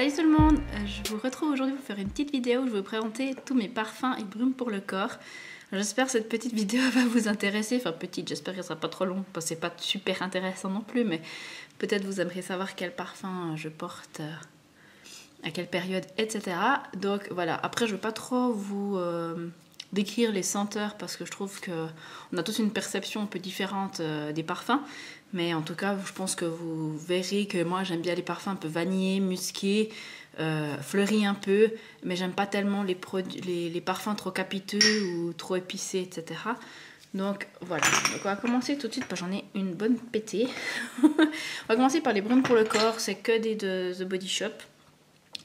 Salut tout le monde, je vous retrouve aujourd'hui pour faire une petite vidéo où je vais vous présenter tous mes parfums et brumes pour le corps. J'espère que cette petite vidéo va vous intéresser, enfin petite, j'espère qu'elle sera pas trop longue, parce que c'est pas super intéressant non plus, mais peut-être vous aimeriez savoir quel parfum je porte, à quelle période, etc. Donc voilà, après je ne veux pas trop vous décrire les senteurs parce que je trouve qu'on a tous une perception un peu différente des parfums. Mais en tout cas, je pense que vous verrez que moi j'aime bien les parfums un peu vanillés, musqués, fleuris un peu, mais j'aime pas tellement les parfums trop capiteux ou trop épicés, etc. Donc voilà, donc on va commencer tout de suite, parce que j'en ai une bonne pétée. On va commencer par les brumes pour le corps, c'est que des de The Body Shop.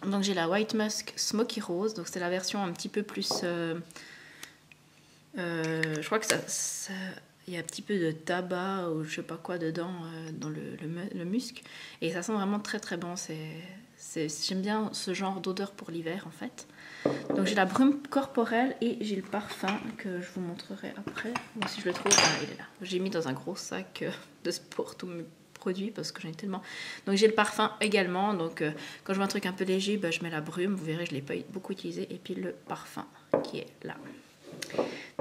Donc j'ai la White Musk Smoky Rose, donc c'est la version un petit peu plus... je crois que il y a un petit peu de tabac ou je sais pas quoi dedans dans le musc. Et ça sent vraiment très très bon. J'aime bien ce genre d'odeur pour l'hiver en fait. Donc j'ai la brume corporelle et j'ai le parfum que je vous montrerai après. Moi si je le trouve, ah, il est là. J'ai mis dans un gros sac de sport tous mes produits parce que j'en ai tellement. Donc j'ai le parfum également. Donc quand je veux un truc un peu léger, bah, je mets la brume. Vous verrez, je ne l'ai pas beaucoup utilisé. Et puis le parfum qui est là.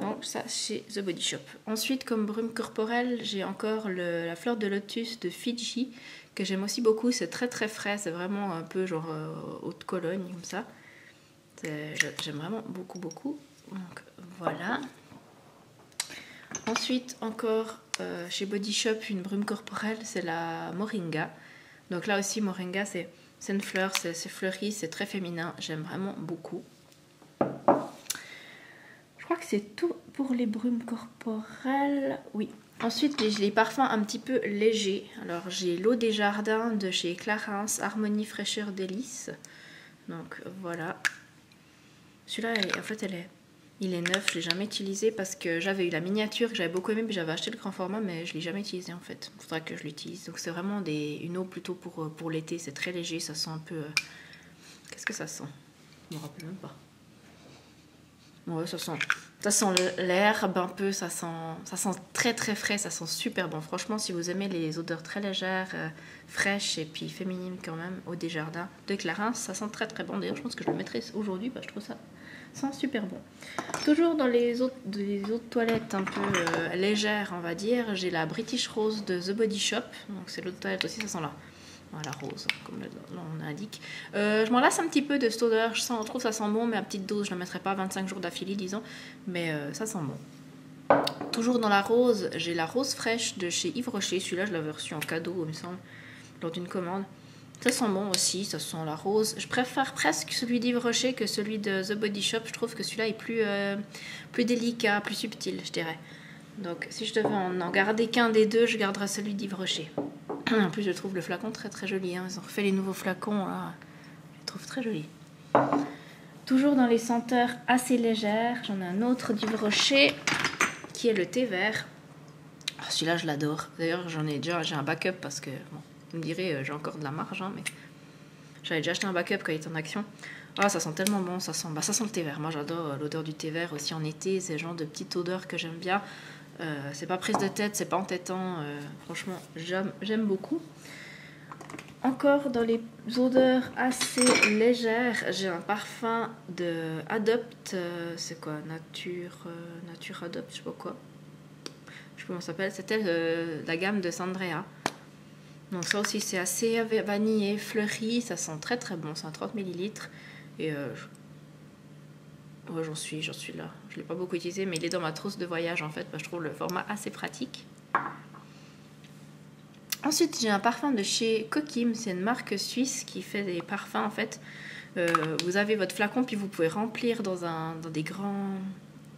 Donc ça chez The Body Shop. Ensuite comme brume corporelle, j'ai encore la fleur de lotus de Fiji que j'aime aussi beaucoup. C'est très très frais, c'est vraiment un peu genre haute de Cologne comme ça. J'aime vraiment beaucoup beaucoup. Donc voilà. Ensuite encore chez Body Shop une brume corporelle, c'est la Moringa. Donc là aussi Moringa c'est une fleur, c'est fleuri, c'est très féminin. J'aime vraiment beaucoup. Je crois que c'est tout pour les brumes corporelles. Oui. Ensuite, j'ai les parfums un petit peu légers. Alors, j'ai l'eau des jardins de chez Clarins, Harmonie Fraîcheur Délice. Donc, voilà. Celui-là, en fait, il est neuf. Je ne l'ai jamais utilisé parce que j'avais eu la miniature que j'avais beaucoup aimé, puis j'avais acheté le grand format, mais je ne l'ai jamais utilisé, en fait. Il faudra que je l'utilise. Donc, c'est vraiment une eau plutôt pour l'été. C'est très léger. Ça sent un peu... Qu'est-ce que ça sent? Je ne me rappelle même pas. Ouais, ça sent l'herbe un peu, ça sent très très frais, ça sent super bon. Franchement, si vous aimez les odeurs très légères, fraîches et puis féminines quand même, au Desjardins de Clarins, ça sent très très bon. D'ailleurs, je pense que je le mettrai aujourd'hui, je trouve ça sent super bon. Toujours dans les autres toilettes un peu légères, on va dire, j'ai la British Rose de The Body Shop. Donc c'est l'autre toilette aussi, ça sent là. Voilà, rose, comme on indique. Je m'en lasse un petit peu de cette odeur. Je trouve ça sent bon, mais à petite dose, je ne la mettrai pas 25 jours d'affilée, disons. Mais ça sent bon. Toujours dans la rose, j'ai la rose fraîche de chez Yves Rocher. Celui-là, je l'avais reçu en cadeau, il me semble, lors d'une commande. Ça sent bon aussi, ça sent la rose. Je préfère presque celui d'Yves Rocher que celui de The Body Shop. Je trouve que celui-là est plus délicat, plus subtil, je dirais. Donc, si je devais en garder qu'un des deux, je garderais celui d'Yves Rocher. En plus, je trouve le flacon très très joli. Hein. Ils ont refait les nouveaux flacons, là. Je les trouve très jolis. Toujours dans les senteurs assez légères, j'en ai un autre d'Yves Rocher qui est le thé vert. Oh, celui-là, je l'adore. D'ailleurs, j'ai un backup parce que, bon, vous me direz, j'ai encore de la marge, hein, mais j'avais déjà acheté un backup quand il était en action. Oh, ça sent tellement bon, ça sent le thé vert. Moi, j'adore l'odeur du thé vert aussi en été. C'est le genre de petite odeur que j'aime bien. C'est pas prise de tête, c'est pas entêtant. Franchement, j'aime beaucoup. Encore dans les odeurs assez légères, j'ai un parfum de Adopt. C'est quoi? Nature Adopt, je sais pas quoi. Je sais pas comment ça s'appelle. C'était la gamme de Sandrea. Donc ça aussi, c'est assez vanillé, fleuri. Ça sent très très bon. C'est un 30 ml. Et ouais, j'en suis là. Je ne l'ai pas beaucoup utilisé, mais il est dans ma trousse de voyage en fait, parce que je trouve le format assez pratique. Ensuite, j'ai un parfum de chez Kokim. C'est une marque suisse qui fait des parfums en fait. Vous avez votre flacon, puis vous pouvez remplir dans des grands...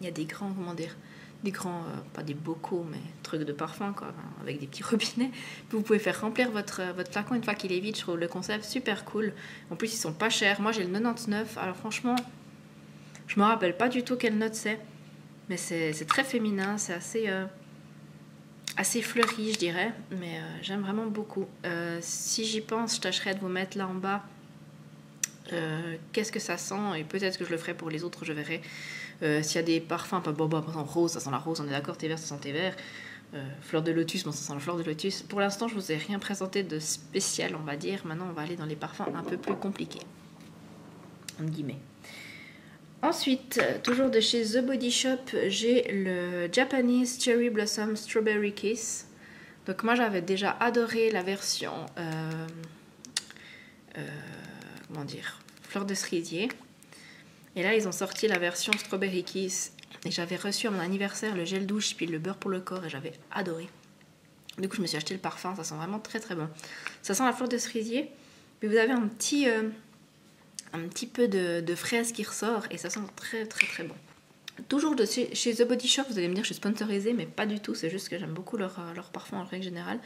Il y a des grands, comment dire, des grands, pas des bocaux, mais trucs de parfum quoi, avec des petits robinets. Puis vous pouvez faire remplir votre flacon une fois qu'il est vide. Je trouve le concept super cool. En plus, ils sont pas chers. Moi, j'ai le 99. Alors franchement... Je me rappelle pas du tout quelle note c'est, mais c'est très féminin, c'est assez fleuri, je dirais, mais j'aime vraiment beaucoup. Si j'y pense, je tâcherai de vous mettre là en bas qu'est-ce que ça sent, et peut-être que je le ferai pour les autres, je verrai. S'il y a des parfums, par exemple rose, ça sent la rose, on est d'accord, thé vert, ça sent thé vert. Fleur de lotus, bon ça sent la fleur de lotus. Pour l'instant je vous ai rien présenté de spécial on va dire. Maintenant on va aller dans les parfums un peu plus compliqués. Entre guillemets. Ensuite, toujours de chez The Body Shop, j'ai le Japanese Cherry Blossom Strawberry Kiss. Donc moi j'avais déjà adoré la version comment dire, fleur de cerisier. Et là ils ont sorti la version Strawberry Kiss. Et j'avais reçu à mon anniversaire le gel douche puis le beurre pour le corps et j'avais adoré. Du coup je me suis acheté le parfum, ça sent vraiment très très bon. Ça sent la fleur de cerisier, mais vous avez un petit peu de fraise qui ressort et ça sent très très très bon. Toujours de chez The Body Shop, vous allez me dire je suis sponsorisée, mais pas du tout, c'est juste que j'aime beaucoup leur parfum en règle générale.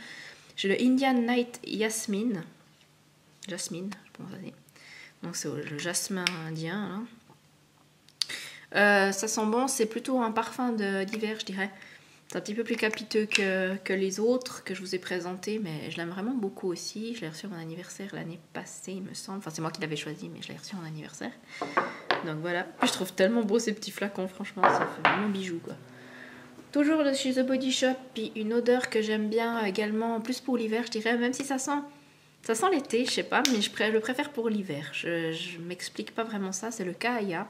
J'ai le Indian Night Jasmine, je pense que donc c'est le jasmin indien. Ça sent bon, c'est plutôt un parfum d'hiver je dirais. C'est un petit peu plus capiteux que les autres que je vous ai présentés, mais je l'aime vraiment beaucoup aussi. Je l'ai reçu à mon anniversaire l'année passée, il me semble. Enfin, c'est moi qui l'avais choisi, mais je l'ai reçu à mon anniversaire. Donc voilà. Puis je trouve tellement beau ces petits flacons, franchement, ça fait vraiment bijou, quoi. Toujours de chez The Body Shop, puis une odeur que j'aime bien également, plus pour l'hiver, je dirais, même si ça sent l'été, je sais pas, mais je le préfère pour l'hiver. Je m'explique pas vraiment ça, c'est le Kaaya.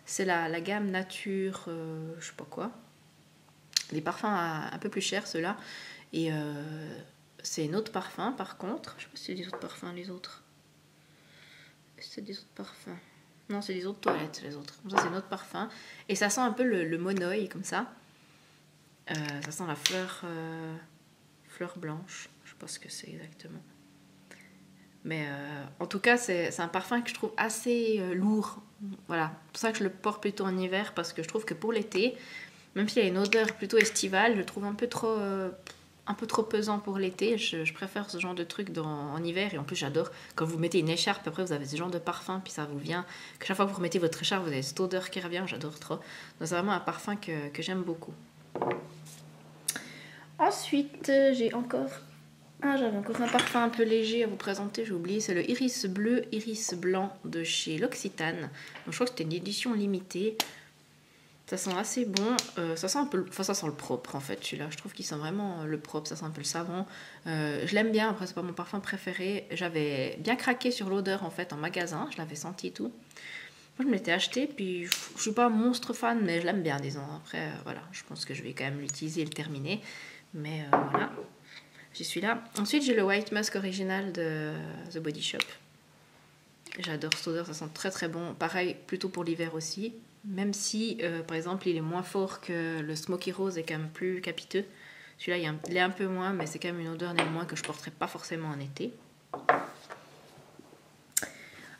C'est la gamme nature, je sais pas quoi. Des parfums un peu plus chers, ceux-là. Et c'est un autre parfum, par contre. Je sais pas si c'est des autres parfums, les autres. C'est des autres parfums. Non, c'est des autres toilettes, les autres. Comme ça, c'est un autre parfum. Et ça sent un peu le monoï, comme ça. Ça sent la fleur blanche. Je sais pas ce que c'est exactement. Mais en tout cas, c'est un parfum que je trouve assez lourd. Voilà. C'est pour ça que je le porte plutôt en hiver, parce que je trouve que pour l'été, même s'il y a une odeur plutôt estivale, je le trouve un peu trop pesant pour l'été. Je préfère ce genre de truc en hiver. Et en plus, j'adore quand vous mettez une écharpe, après vous avez ce genre de parfum, puis ça vous vient. Que chaque fois que vous remettez votre écharpe, vous avez cette odeur qui revient. J'adore trop. Donc c'est vraiment un parfum que j'aime beaucoup. Ensuite, j'avais encore un parfum un peu léger à vous présenter, j'ai oublié, c'est le Iris Bleu, Iris Blanc de chez L'Occitane. Donc, je crois que c'était une édition limitée. Ça sent assez bon, ça sent un peu, enfin ça sent le propre en fait celui-là, je trouve qu'il sent vraiment le propre, ça sent un peu le savon. Je l'aime bien, après c'est pas mon parfum préféré, j'avais bien craqué sur l'odeur en fait en magasin, je l'avais senti et tout. Moi je me l'étais acheté, puis je suis pas un monstre fan, mais je l'aime bien disons. Après voilà, je pense que je vais quand même l'utiliser et le terminer, mais voilà, j'y suis là. Ensuite j'ai le White Musk original de The Body Shop. J'adore cette odeur, ça sent très très bon, pareil plutôt pour l'hiver aussi. Même si, par exemple, il est moins fort que le Smoky Rose et quand même plus capiteux. Celui-là, il est un peu moins, mais c'est quand même une odeur néanmoins que je ne porterai pas forcément en été.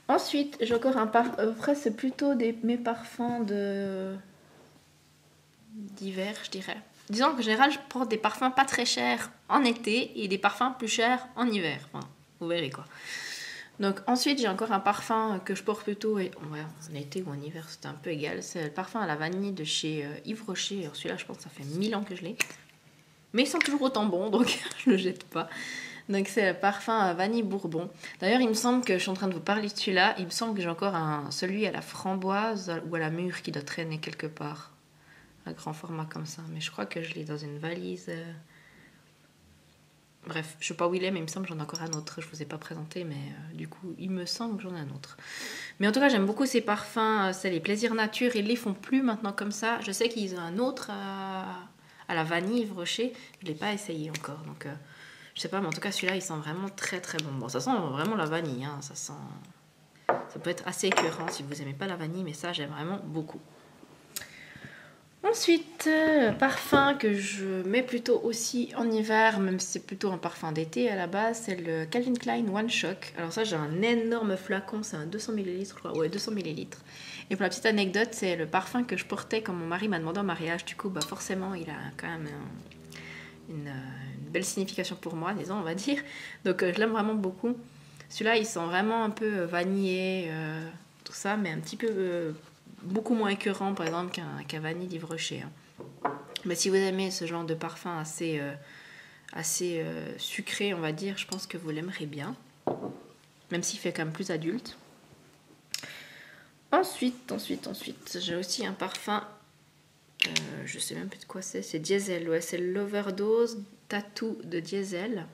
Ensuite, j'ai encore un parfum. Après, c'est plutôt mes parfums d'hiver, je dirais. Disons qu'en général, je porte des parfums pas très chers en été et des parfums plus chers en hiver. Enfin, vous verrez quoi. Donc ensuite j'ai encore un parfum que je porte plutôt en été ou en hiver, c'est un peu égal. C'est le parfum à la vanille de chez Yves Rocher. Alors celui-là je pense que ça fait 1000 ans que je l'ai. Mais il sent toujours autant bon donc je le jette pas. Donc c'est le parfum à vanille bourbon. D'ailleurs il me semble que je suis en train de vous parler de celui-là. Il me semble que j'ai encore celui à la framboise ou à la mûre qui doit traîner quelque part. Un grand format comme ça. Mais je crois que je l'ai dans une valise... Bref, je sais pas où il est, mais il me semble que j'en ai encore un autre. Je vous ai pas présenté, mais du coup, il me semble que j'en ai un autre. Mais en tout cas, j'aime beaucoup ces parfums. C'est les Plaisirs Nature. Ils les font plus maintenant comme ça. Je sais qu'ils ont un autre à la vanille Yves Rocher. Je l'ai pas essayé encore, donc je sais pas. Mais en tout cas, celui-là, il sent vraiment très très bon. Bon, ça sent vraiment la vanille. Hein. Ça peut être assez écœurant si vous aimez pas la vanille, mais ça, j'aime vraiment beaucoup. Ensuite, parfum que je mets plutôt aussi en hiver, même si c'est plutôt un parfum d'été à la base, c'est le Calvin Klein One Shock. Alors ça, j'ai un énorme flacon, c'est un 200 ml, je crois. Ouais, 200 ml. Et pour la petite anecdote, c'est le parfum que je portais quand mon mari m'a demandé en mariage. Du coup, bah forcément, il a quand même une belle signification pour moi, disons, on va dire. Donc, je l'aime vraiment beaucoup. Celui-là, il sent vraiment un peu vanillé, tout ça, mais un petit peu... beaucoup moins écœurant par exemple qu'un vanille d'Yves Rocher. Mais si vous aimez ce genre de parfum assez sucré, on va dire, je pense que vous l'aimerez bien. Même s'il fait quand même plus adulte. Ensuite, j'ai aussi un parfum Je sais même plus de quoi c'est Diesel, ouais, c'est l'Overdose Tattoo de Diesel.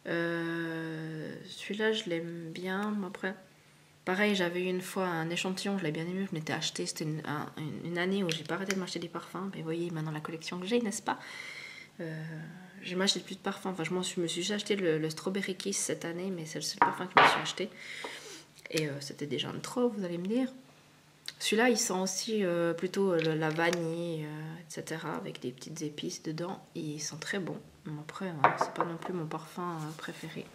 Celui-là je l'aime bien. Après, pareil, j'avais eu une fois un échantillon, je l'ai bien aimé, je m'étais acheté, c'était une année où j'ai pas arrêté de m'acheter des parfums. Mais vous voyez maintenant la collection que j'ai, n'est-ce pas? Je m'achète plus de parfums, enfin je me suis déjà acheté le Strawberry Kiss cette année, mais c'est le seul parfum que je me suis acheté. Et c'était déjà un trop, vous allez me dire. Celui-là, il sent aussi plutôt la vanille, etc. avec des petites épices dedans. Et il sent très bon. Après, c'est pas non plus mon parfum préféré.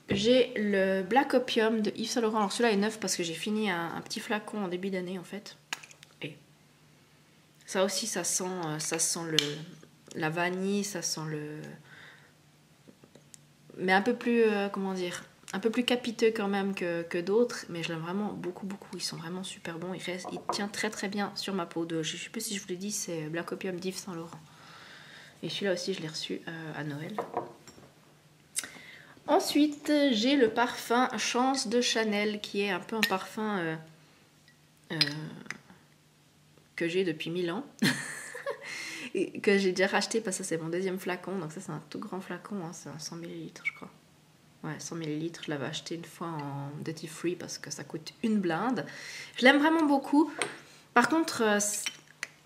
J'ai le Black Opium de Yves Saint Laurent. Alors celui-là est neuf parce que j'ai fini un petit flacon en début d'année en fait. Et ça aussi, ça sent la vanille, ça sent le... Mais un peu plus, comment dire, un peu plus capiteux quand même que d'autres, mais je l'aime vraiment beaucoup. Ils sont vraiment super bons. Il tient très très bien sur ma peau. Je sais plus si je vous l'ai dit, c'est Black Opium d'Yves Saint Laurent. Et celui-là aussi, je l'ai reçu à Noël. Ensuite, j'ai le parfum Chance de Chanel, qui est un peu un parfum que j'ai depuis 1000 ans. Et que j'ai déjà racheté parce que c'est mon deuxième flacon. Donc ça, c'est un tout grand flacon, hein, c'est un 100 ml, je crois. Ouais, 100 ml, je l'avais acheté une fois en duty free parce que ça coûte une blinde. Je l'aime vraiment beaucoup. Par contre,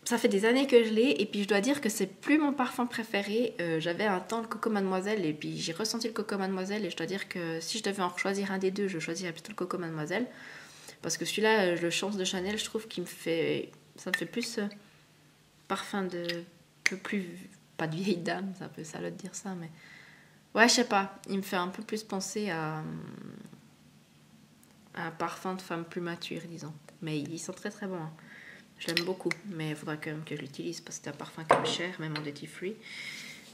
ça fait des années que je l'ai et puis je dois dire que c'est plus mon parfum préféré. J'avais un temps le Coco Mademoiselle et puis j'ai ressenti le Coco Mademoiselle et je dois dire que si je devais en choisir un des deux, je choisirais plutôt le Coco Mademoiselle. Parce que celui-là, le Chance de Chanel, je trouve qu'il me fait... Ça me fait plus parfum de... peu plus... Pas de vieille dame, c'est un peu sale de dire ça, mais... Ouais, je sais pas, il me fait un peu plus penser à un parfum de femme plus mature, disons. Mais ils sont très très bons. Hein. Je l'aime beaucoup, mais il faudra quand même que je l'utilise parce que c'est un parfum qui est cher, même en duty free.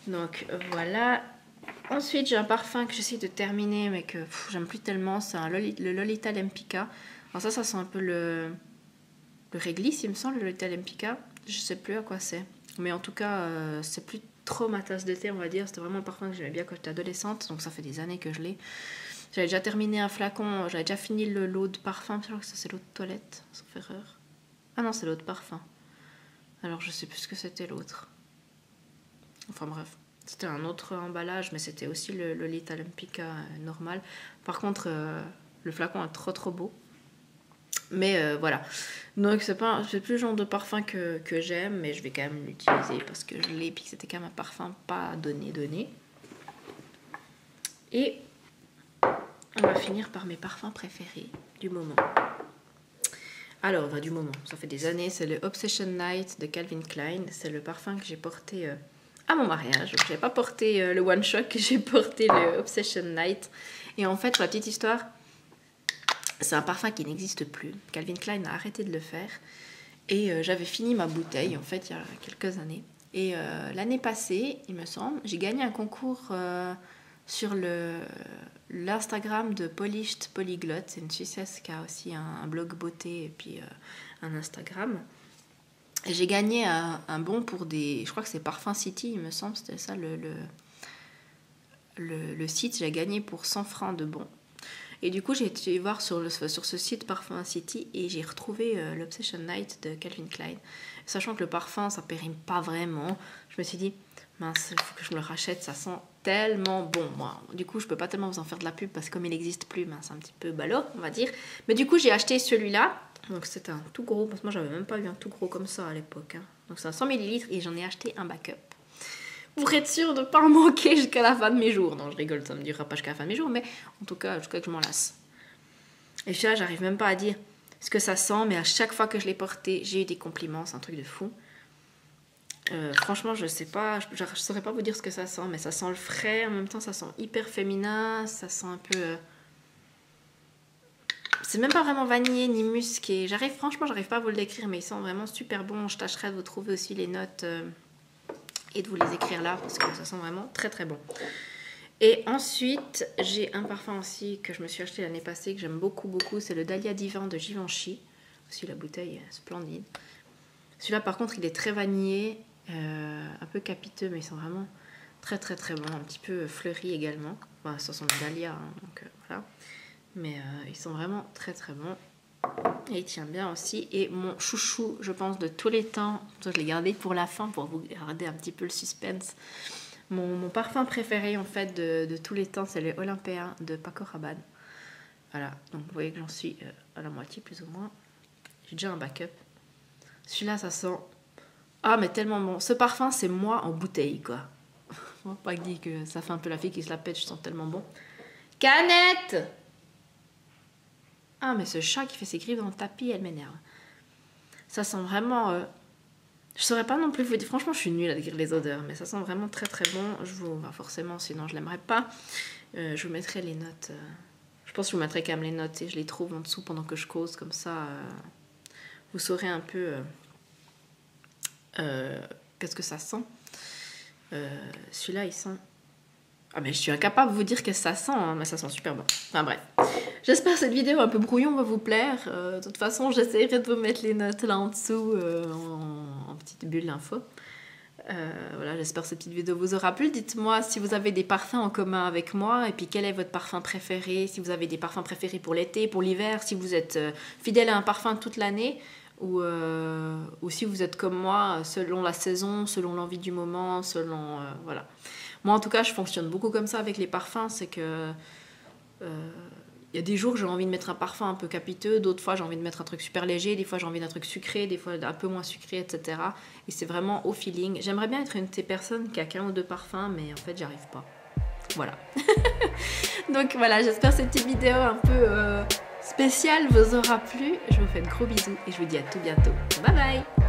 Donc voilà. Ensuite, j'ai un parfum que j'essaie de terminer, mais que j'aime plus tellement. C'est le Lolita Lempicka. Alors ça sent un peu le réglisse, il me semble, le Lolita Lempicka. Je sais plus à quoi c'est. Mais en tout cas, c'est plus trop ma tasse de thé, on va dire. C'était vraiment un parfum que j'aimais bien quand j'étais adolescente, donc ça fait des années que je l'ai. J'avais déjà terminé un flacon, j'avais déjà fini le lot de parfum. Je crois que ça c'est l'eau de toilette, sauf erreur. Ah non, c'est l'eau de parfum. Alors je sais plus ce que c'était l'autre. Enfin bref, c'était un autre emballage, mais c'était aussi le Lolita Lempicka normal. Par contre, le flacon est trop beau. Mais voilà. Donc c'est plus le genre de parfum que j'aime, mais je vais quand même l'utiliser parce que je l'ai, puis c'était quand même un parfum pas donné. Et on va finir par mes parfums préférés du moment. Alors, du moment, ça fait des années, c'est le Obsession Night de Calvin Klein. C'est le parfum que j'ai porté à mon mariage. Donc, je n'ai pas porté le One Shot, j'ai porté le Obsession Night. Et en fait, pour la petite histoire, c'est un parfum qui n'existe plus. Calvin Klein a arrêté de le faire. Et j'avais fini ma bouteille, en fait, il y a quelques années. Et l'année passée, il me semble, j'ai gagné un concours sur l'Instagram de Polished Polyglot. C'est une Suissesse qui a aussi un blog beauté et puis un Instagram. Et j'ai gagné un bon pour des... Je crois que c'est Parfum City, il me semble, c'était ça le site. J'ai gagné pour 100 francs de bons. Et du coup, j'ai été voir sur ce site Parfum City et j'ai retrouvé l'Obsession Night de Calvin Klein. Sachant que le parfum, ça périme pas vraiment, je me suis dit, mince, il faut que je me le rachète, ça sent tellement bon. Moi, du coup, je peux pas tellement vous en faire de la pub parce que comme il n'existe plus, ben, c'est un petit peu ballot, on va dire. Mais du coup, j'ai acheté celui-là. Donc, c'était un tout gros, parce que moi, j'avais même pas eu un tout gros comme ça à l'époque. Hein. Donc, c'est un 100 ml et j'en ai acheté un backup. Pour être sûr de ne pas en manquer jusqu'à la fin de mes jours. Non, je rigole, ça ne me durera pas jusqu'à la fin de mes jours, mais en tout cas, jusqu'à que je m'en lasse. Et là, j'arrive même pas à dire ce que ça sent, mais à chaque fois que je l'ai porté, j'ai eu des compliments, c'est un truc de fou. Franchement, je sais pas, je saurais pas vous dire ce que ça sent, mais ça sent le frais, en même temps, ça sent hyper féminin, ça sent un peu... C'est même pas vraiment vanillé ni musqué. Franchement, j'arrive pas à vous le décrire, mais il sent vraiment super bon. Je tâcherai de vous trouver aussi les notes... et de vous les écrire là parce que ça sent vraiment très très bon. Et ensuite j'ai un parfum aussi que je me suis acheté l'année passée que j'aime beaucoup, c'est le Dahlia Divin de Givenchy. Aussi la bouteille est splendide. Celui-là par contre il est très vanillé, un peu capiteux, mais ils sont vraiment très très très bons, un petit peu fleuris également. Enfin, ça sent le Dahlia, hein, donc voilà. Mais ils sont vraiment très très bons. Et il tient bien aussi. Et mon chouchou, je pense, de tous les temps, je l'ai gardé pour la fin pour vous garder un petit peu le suspense. Mon parfum préféré en fait de tous les temps, c'est le Olympéen de Paco Rabanne. Voilà, donc vous voyez que j'en suis à la moitié plus ou moins. J'ai déjà un backup. Celui-là, ça sent... Ah, mais tellement bon. Ce parfum, c'est moi en bouteille, quoi. Faut pas dire que ça fait un peu la fille qui se la pète, je sens tellement bon. Canette! Ah, mais ce chat qui fait ses griffes dans le tapis, elle m'énerve. Ça sent vraiment... Je saurais pas non plus vous dire... Franchement, je suis nulle à décrire les odeurs, mais ça sent vraiment très très bon. Je vous... Bah, forcément, sinon je l'aimerais pas. Je vous mettrai les notes... Je pense que je vous mettrai quand même les notes et je les trouve en dessous pendant que je cause. Comme ça, vous saurez un peu qu'est-ce que ça sent. Celui-là, il sent... Ah mais je suis incapable de vous dire qu'est-ce que ça sent, hein, mais ça sent super bon. Enfin bref. J'espère que cette vidéo un peu brouillon va vous plaire. De toute façon, j'essaierai de vous mettre les notes là en dessous en petite bulle d'infos. Voilà, j'espère que cette petite vidéo vous aura plu. Dites-moi si vous avez des parfums en commun avec moi et puis quel est votre parfum préféré, si vous avez des parfums préférés pour l'été, pour l'hiver, si vous êtes fidèle à un parfum toute l'année ou si vous êtes comme moi selon la saison, selon l'envie du moment, selon... voilà. Moi en tout cas je fonctionne beaucoup comme ça avec les parfums, c'est que y a des jours j'ai envie de mettre un parfum un peu capiteux, d'autres fois j'ai envie de mettre un truc super léger, des fois j'ai envie d'un truc sucré, des fois un peu moins sucré, etc. Et c'est vraiment au feeling. J'aimerais bien être une de ces personnes qui a qu'un ou deux parfums, mais en fait j'arrive pas. Voilà. Donc voilà, j'espère que cette petite vidéo un peu spéciale vous aura plu. Je vous fais de gros bisous et je vous dis à tout bientôt. Bye bye.